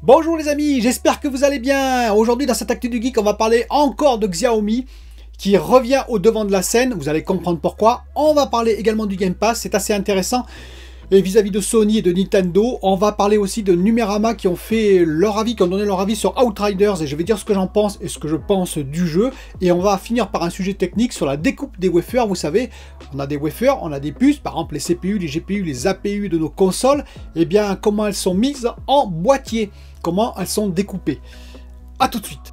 Bonjour les amis, j'espère que vous allez bien. Aujourd'hui dans cette Actu du Geek, on va parler encore de Xiaomi qui revient au devant de la scène. Vous allez comprendre pourquoi. On va parler également du Game Pass, c'est assez intéressant. Et vis-à-vis de Sony et de Nintendo, on va parler aussi de Numérama qui ont fait leur avis, qui ont donné leur avis sur Outriders. Et je vais dire ce que j'en pense et ce que je pense du jeu. Et on va finir par un sujet technique sur la découpe des wafers. Vous savez, on a des wafers, on a des puces, par exemple les CPU, les GPU, les APU de nos consoles. Et bien, comment elles sont mises en boîtier, comment elles sont découpées. A tout de suite.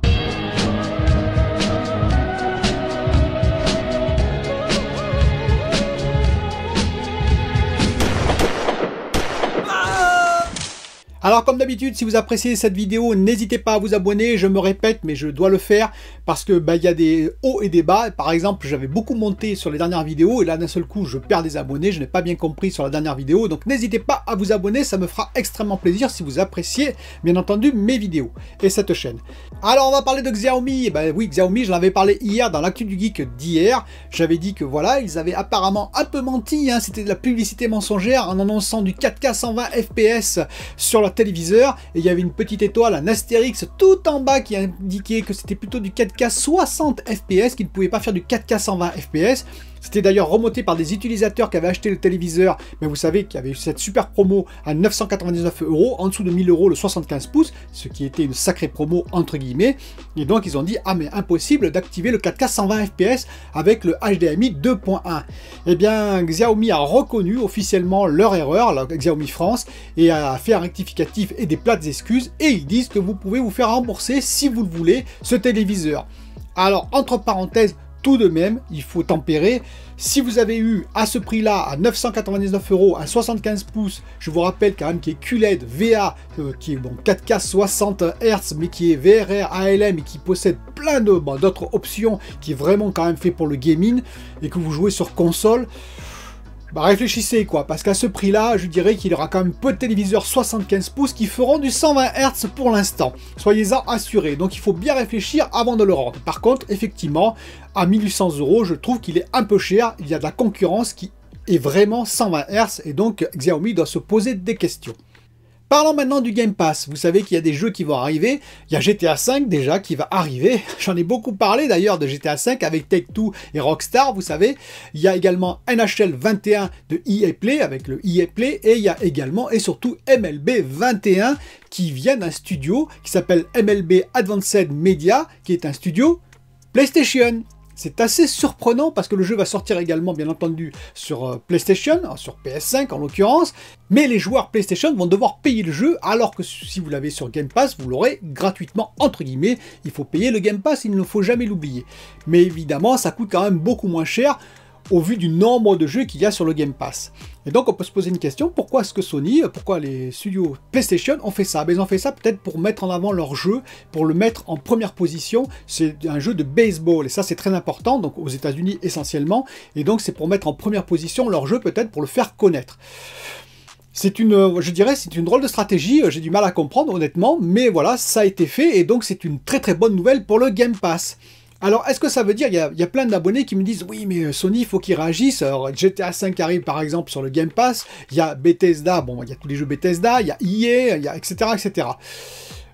Alors comme d'habitude, si vous appréciez cette vidéo, n'hésitez pas à vous abonner. Je me répète, mais je dois le faire parce que il y a des hauts et des bas. Par exemple, j'avais beaucoup monté sur les dernières vidéos et là d'un seul coup, je perds des abonnés. Je n'ai pas bien compris sur la dernière vidéo. Donc n'hésitez pas à vous abonner, ça me fera extrêmement plaisir si vous appréciez bien entendu mes vidéos et cette chaîne. Alors on va parler de Xiaomi. Et ben oui, Xiaomi, je l'avais parlé hier dans l'actu du geek d'hier. J'avais dit que voilà, ils avaient apparemment un peu menti. Hein. C'était de la publicité mensongère en annonçant du 4K 120 FPS sur la téléviseur, et il y avait une petite étoile, un astérix tout en bas qui indiquait que c'était plutôt du 4K 60 FPS, qu'il ne pouvait pas faire du 4K 120 FPS. C'était d'ailleurs remonté par des utilisateurs qui avaient acheté le téléviseur, mais vous savez qu'il y avait eu cette super promo à 999 €, en dessous de 1000 € le 75 pouces, ce qui était une sacrée promo entre guillemets, et donc ils ont dit ah mais impossible d'activer le 4K 120 FPS avec le HDMI 2.1. Eh bien Xiaomi a reconnu officiellement leur erreur, la Xiaomi France, et a fait un rectificatif et des plates excuses, et ils disent que vous pouvez vous faire rembourser si vous le voulez ce téléviseur. Alors entre parenthèses, tout de même, il faut tempérer. Si vous avez eu à ce prix-là, à 999 € un 75 pouces, je vous rappelle quand même qu'il est QLED VA, qui est bon 4K 60 Hz, mais qui est VRR ALM et qui possède plein d'autres options, qui est vraiment quand même fait pour le gaming, et que vous jouez sur console. Bah réfléchissez quoi, parce qu'à ce prix-là, je dirais qu'il y aura quand même peu de téléviseurs 75 pouces qui feront du 120 Hz pour l'instant. Soyez-en assurés, donc il faut bien réfléchir avant de le rendre. Par contre, effectivement, à 1800 €, je trouve qu'il est un peu cher, il y a de la concurrence qui est vraiment 120 Hz, et donc Xiaomi doit se poser des questions. Parlons maintenant du Game Pass. Vous savez qu'il y a des jeux qui vont arriver. Il y a GTA V déjà qui va arriver. J'en ai beaucoup parlé d'ailleurs de GTA V avec Take-Two et Rockstar, vous savez. Il y a également NHL 21 de EA Play avec le EA Play. Et il y a également et surtout MLB 21 qui vient d'un studio qui s'appelle MLB Advanced Media, qui est un studio PlayStation. C'est assez surprenant parce que le jeu va sortir également bien entendu sur PlayStation, sur PS5 en l'occurrence, mais les joueurs PlayStation vont devoir payer le jeu alors que si vous l'avez sur Game Pass, vous l'aurez gratuitement entre guillemets. Il faut payer le Game Pass, il ne faut jamais l'oublier. Mais évidemment, ça coûte quand même beaucoup moins cher au vu du nombre de jeux qu'il y a sur le Game Pass. Et donc on peut se poser une question, pourquoi est-ce que Sony, pourquoi les studios PlayStation ont fait ça? Ben, ils ont fait ça peut-être pour mettre en avant leur jeu, pour le mettre en première position. C'est un jeu de baseball, et ça c'est très important, donc aux États-Unis essentiellement, et donc c'est pour mettre en première position leur jeu, peut-être pour le faire connaître. C'est une, je dirais, c'est une drôle de stratégie, j'ai du mal à comprendre honnêtement, mais voilà, ça a été fait, et donc c'est une très très bonne nouvelle pour le Game Pass. Alors, est-ce que ça veut dire, il y a plein d'abonnés qui me disent, oui, mais Sony, il faut qu'ils réagissent. Alors, GTA 5 arrive, par exemple, sur le Game Pass. Il y a Bethesda, bon, il y a tous les jeux Bethesda, il y a EA, il y a etc., etc.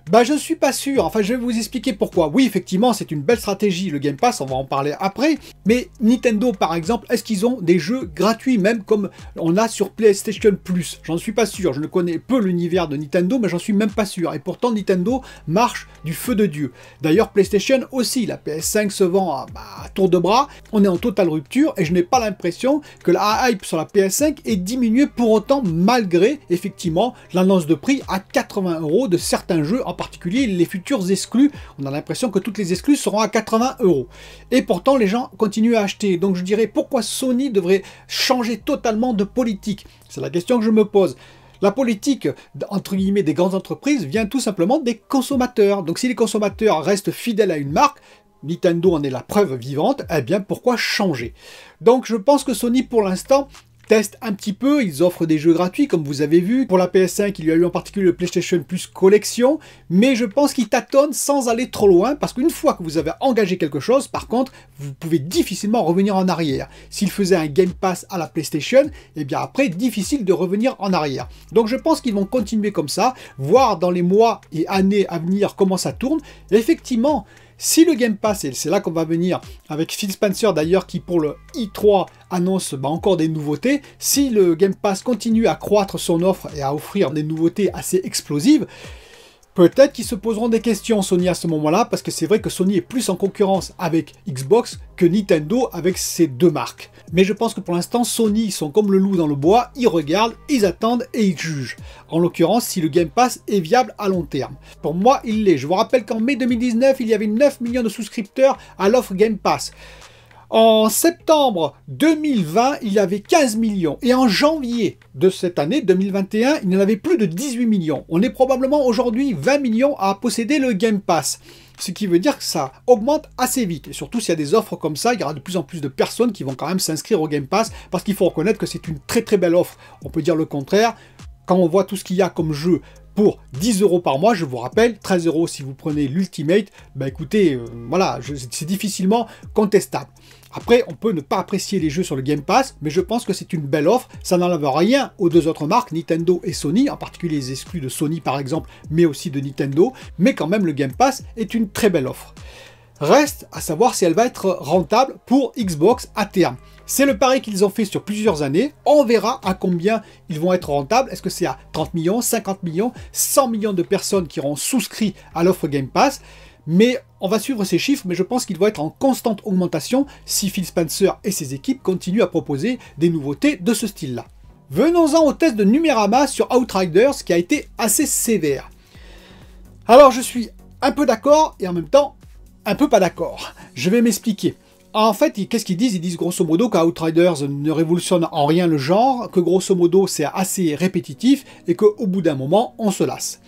Bah, je ne suis pas sûr. Enfin, je vais vous expliquer pourquoi. Oui, effectivement, c'est une belle stratégie, le Game Pass, on va en parler après. Mais Nintendo, par exemple, est-ce qu'ils ont des jeux gratuits, même comme on a sur PlayStation Plus? J'en suis pas sûr. Je ne connais peu l'univers de Nintendo, mais j'en suis même pas sûr. Et pourtant, Nintendo marche du feu de Dieu. D'ailleurs, PlayStation aussi. La PS5 se vend à tour de bras. On est en totale rupture et je n'ai pas l'impression que la hype sur la PS5 ait diminué pour autant, malgré, effectivement, l'annonce de prix à 80 € de certains jeux, en particulier les futurs exclus. On a l'impression que toutes les exclus seront à 80 €. Et pourtant, les gens continuent à acheter. Donc je dirais, pourquoi Sony devrait changer totalement de politique? C'est la question que je me pose. La politique, entre guillemets, des grandes entreprises vient tout simplement des consommateurs. Donc si les consommateurs restent fidèles à une marque, Nintendo en est la preuve vivante, eh bien pourquoi changer? Donc je pense que Sony pour l'instant testent un petit peu, ils offrent des jeux gratuits comme vous avez vu. Pour la PS5, il y a eu en particulier le PlayStation Plus Collection, mais je pense qu'ils tâtonnent sans aller trop loin, parce qu'une fois que vous avez engagé quelque chose, par contre, vous pouvez difficilement revenir en arrière. S'ils faisaient un Game Pass à la PlayStation, et bien après, difficile de revenir en arrière. Donc je pense qu'ils vont continuer comme ça, voir dans les mois et années à venir comment ça tourne. Et effectivement, si le Game Pass, et c'est là qu'on va venir avec Phil Spencer d'ailleurs qui pour le i3 annonce encore des nouveautés, si le Game Pass continue à croître son offre et à offrir des nouveautés assez explosives, peut-être qu'ils se poseront des questions Sony à ce moment-là, parce que c'est vrai que Sony est plus en concurrence avec Xbox que Nintendo avec ces deux marques. Mais je pense que pour l'instant, Sony, ils sont comme le loup dans le bois, ils regardent, ils attendent et ils jugent. En l'occurrence, si le Game Pass est viable à long terme. Pour moi, il l'est. Je vous rappelle qu'en mai 2019, il y avait 9 millions de souscripteurs à l'offre Game Pass. En septembre 2020, il y avait 15 millions. Et en janvier de cette année, 2021, il y en avait plus de 18 millions. On est probablement aujourd'hui 20 millions à posséder le Game Pass. Ce qui veut dire que ça augmente assez vite. Et surtout, s'il y a des offres comme ça, il y aura de plus en plus de personnes qui vont quand même s'inscrire au Game Pass, parce qu'il faut reconnaître que c'est une très très belle offre. On peut dire le contraire. Quand on voit tout ce qu'il y a comme jeu pour 10 € par mois, je vous rappelle, 13 € si vous prenez l'Ultimate, bah écoutez, voilà, c'est difficilement contestable. Après, on peut ne pas apprécier les jeux sur le Game Pass, mais je pense que c'est une belle offre. Ça n'enlève rien aux deux autres marques, Nintendo et Sony, en particulier les exclus de Sony par exemple, mais aussi de Nintendo. Mais quand même, le Game Pass est une très belle offre. Reste à savoir si elle va être rentable pour Xbox à terme. C'est le pari qu'ils ont fait sur plusieurs années. On verra à combien ils vont être rentables. Est-ce que c'est à 30 millions, 50 millions, 100 millions de personnes qui auront souscrit à l'offre Game Pass? Mais on va suivre ces chiffres, mais je pense qu'ils vont être en constante augmentation si Phil Spencer et ses équipes continuent à proposer des nouveautés de ce style-là. Venons-en au test de Numérama sur Outriders qui a été assez sévère. Alors je suis un peu d'accord et en même temps un peu pas d'accord. Je vais m'expliquer. En fait, qu'est-ce qu'ils disent? Ils disent grosso modo qu'Outriders ne révolutionne en rien le genre, que grosso modo c'est assez répétitif et qu'au bout d'un moment on se lasse.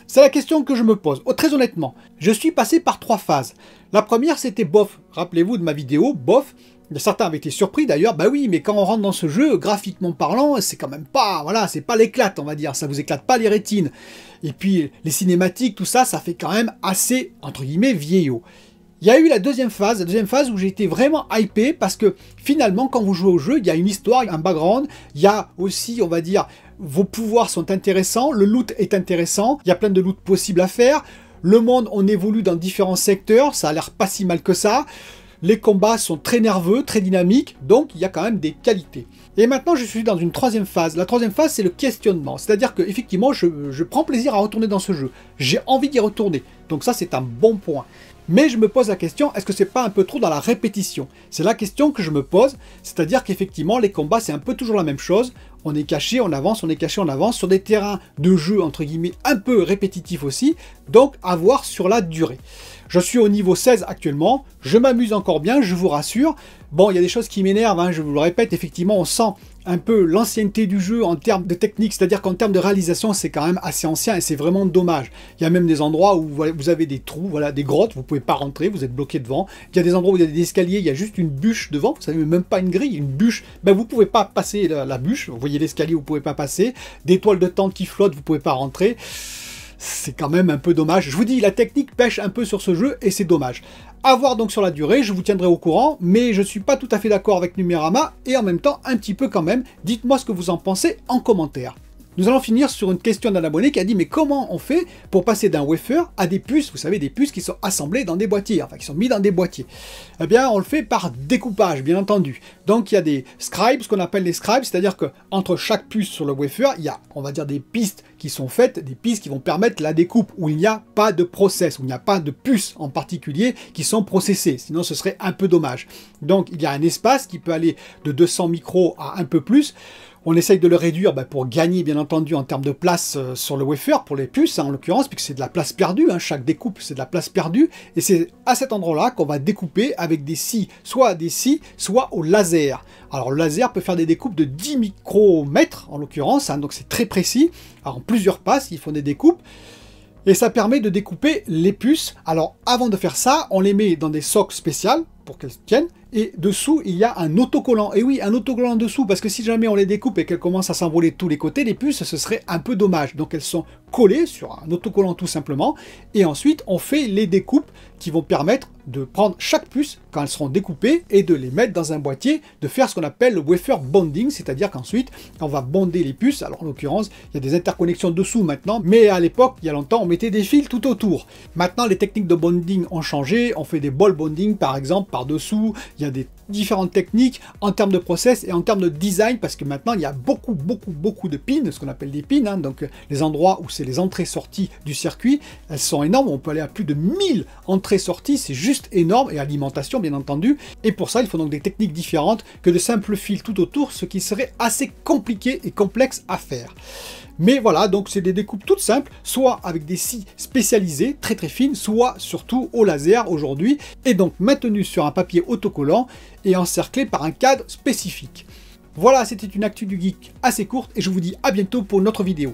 C'est la question que je me pose. Oh, très honnêtement, je suis passé par 3 phases. La première, c'était bof. Rappelez-vous de ma vidéo, bof. Certains avaient été surpris d'ailleurs. Bah oui, mais quand on rentre dans ce jeu, graphiquement parlant, c'est quand même pas, voilà, c'est pas l'éclate, on va dire. Ça vous éclate pas les rétines. Et puis, les cinématiques, tout ça, ça fait quand même assez, entre guillemets, vieillot. Il y a eu la deuxième phase où j'ai été vraiment hypé parce que finalement, quand vous jouez au jeu, il y a une histoire, un background, il y a aussi, on va dire, vos pouvoirs sont intéressants, le loot est intéressant, il y a plein de loot possibles à faire, le monde, on évolue dans différents secteurs, ça a l'air pas si mal que ça, les combats sont très nerveux, très dynamiques, donc il y a quand même des qualités. Et maintenant, je suis dans une troisième phase. La troisième phase, c'est le questionnement. C'est-à-dire que effectivement, je prends plaisir à retourner dans ce jeu. J'ai envie d'y retourner. Donc ça, c'est un bon point. Mais je me pose la question, est-ce que c'est pas un peu trop dans la répétition? C'est la question que je me pose, c'est-à-dire qu'effectivement, les combats, c'est un peu toujours la même chose. On est caché, on avance, on est caché, on avance, sur des terrains de jeu, entre guillemets, un peu répétitifs aussi, donc à voir sur la durée. Je suis au niveau 16 actuellement, je m'amuse encore bien, je vous rassure. Bon, il y a des choses qui m'énervent, hein, je vous le répète, effectivement, on sent un peu l'ancienneté du jeu en termes de technique, c'est-à-dire qu'en termes de réalisation, c'est quand même assez ancien et c'est vraiment dommage. Il y a même des endroits où vous avez des trous, voilà, des grottes, vous pouvez pas rentrer, vous êtes bloqué devant. Il y a des endroits où il y a des escaliers, il y a juste une bûche devant, vous savez, même pas une grille, une bûche, ben vous pouvez pas passer la bûche, vous voyez l'escalier, vous pouvez pas passer, des toiles de tente qui flottent, vous pouvez pas rentrer. C'est quand même un peu dommage. Je vous dis, la technique pêche un peu sur ce jeu et c'est dommage. À voir donc sur la durée, je vous tiendrai au courant, mais je ne suis pas tout à fait d'accord avec Numérama et en même temps un petit peu quand même. Dites-moi ce que vous en pensez en commentaire. Nous allons finir sur une question d'un abonné qui a dit mais comment on fait pour passer d'un wafer à des puces, vous savez des puces qui sont assemblées dans des boîtiers, enfin qui sont mis dans des boîtiers. Eh bien on le fait par découpage bien entendu. Donc il y a des scribes, ce qu'on appelle les scribes, c'est-à-dire que entre chaque puce sur le wafer, il y a on va dire des pistes qui sont faites, des pistes qui vont permettre la découpe où il n'y a pas de process, où il n'y a pas de puces en particulier qui sont processées, sinon ce serait un peu dommage. Donc il y a un espace qui peut aller de 200 micros à un peu plus. On essaye de le réduire pour gagner, bien entendu, en termes de place sur le wafer, pour les puces, hein, en l'occurrence, puisque c'est de la place perdue, hein, chaque découpe, c'est de la place perdue, et c'est à cet endroit-là qu'on va découper avec des scies, soit des scies, soit au laser. Alors, le laser peut faire des découpes de 10 micromètres, en l'occurrence, hein, donc c'est très précis. Alors, en plusieurs passes, ils font des découpes. Et ça permet de découper les puces. Alors, avant de faire ça, on les met dans des socs spéciales pour qu'elles tiennent. Et dessous, il y a un autocollant. Et oui, un autocollant dessous, parce que si jamais on les découpe et qu'elles commencent à s'envoler de tous les côtés, les puces, ce serait un peu dommage. Donc elles sont collées sur un autocollant tout simplement. Et ensuite, on fait les découpes qui vont permettre de prendre chaque puce quand elles seront découpées et de les mettre dans un boîtier, de faire ce qu'on appelle le wafer bonding, c'est-à-dire qu'ensuite, on va bonder les puces. Alors en l'occurrence, il y a des interconnexions dessous maintenant, mais à l'époque, il y a longtemps, on mettait des fils tout autour. Maintenant, les techniques de bonding ont changé. On fait des ball bonding, par exemple, par-dessous. Il y a des différentes techniques en termes de process et en termes de design, parce que maintenant, il y a beaucoup de pins, ce qu'on appelle des pins, hein, donc les endroits où c'est les entrées-sorties du circuit, elles sont énormes. On peut aller à plus de 1000 entrées-sorties, c'est juste énorme, et alimentation, bien entendu. Et pour ça, il faut donc des techniques différentes que de simples fils tout autour, ce qui serait assez compliqué et complexe à faire. Mais voilà, donc c'est des découpes toutes simples, soit avec des scies spécialisées, très fines, soit surtout au laser aujourd'hui, et donc maintenues sur un papier autocollant et encerclées par un cadre spécifique. Voilà, c'était une actu du geek assez courte, et je vous dis à bientôt pour une autre vidéo.